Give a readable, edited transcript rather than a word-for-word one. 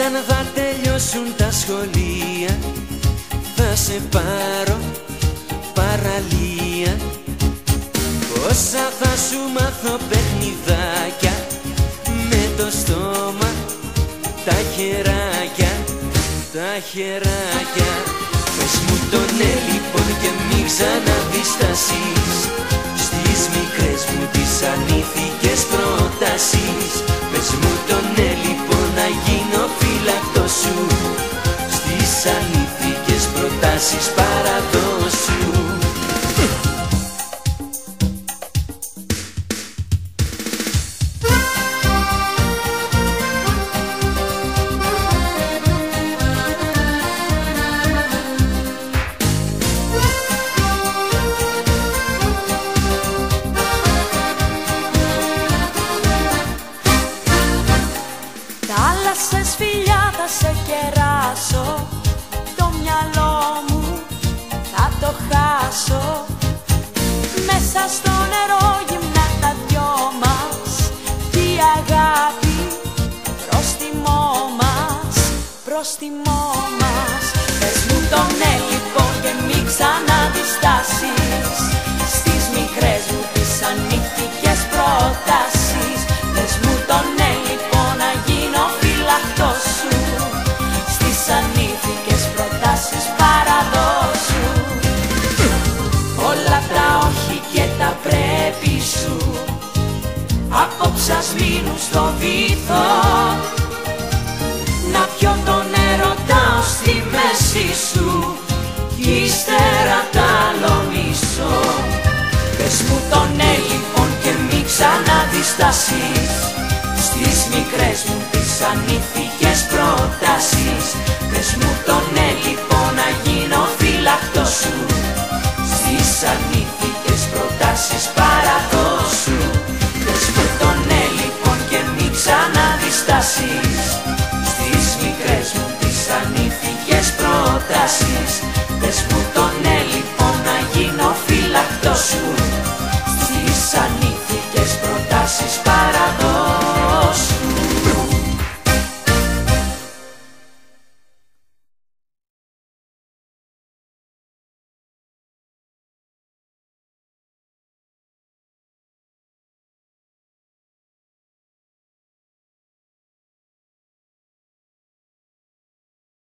Όταν θα τελειώσουν τα σχολεία θα σε πάρω παραλία. Πόσα θα σου μάθω παιχνιδάκια, με το στόμα τα χεράκια, τα χεράκια. Πες μου το ναι λοιπόν και μη ξαναδιστάσεις στις μικρές μου τις ανήθικες προτάσεις. Πες μου το ναι λοιπόν να γίνω φύλακτος σου στις ανήθικες προτάσεις παραδόσου. Θάλασσες φιλιά θα σε κεράσω, το μυαλό μου θα το χάσω. Μέσα στο νερό γυμνά τα δυο μας κι η αγάπη πρόστιμό μας, πρόστιμό μας. Πες μου το ναι λοιπόν και μη ξαναδιστάσεις στις μικρές μου τις ανήθικες προτάσεις. Πες μου το ναι λοιπόν να γίνω φύλακτος σου στις ανήθικες προτάσεις παραδόσου. Όλα τα όχι και τα πρέπει σου απόψε ας μείνουν στο βυθό. Να πιω τον έρωτα ως τη μέση σου κι ύστερα τ' άλλο μισό. Πες μου το ναι λοιπόν και μη ξαναδιστάσεις στις μικρές μου τις ανήθικες προτάσεις. Πες μου το ναι λοιπόν να γίνω φύλακτος σου στις ανήθικες προτάσεις παραδόσου. Πες μου το ναι λοιπόν και μη ξαναδιστάσεις στις μικρές μου τις ανήθικες προτάσεις. Πες μου το ναι λοιπόν να γίνω φύλακτος σου στις ανήθικες προτάσεις παραδόσου.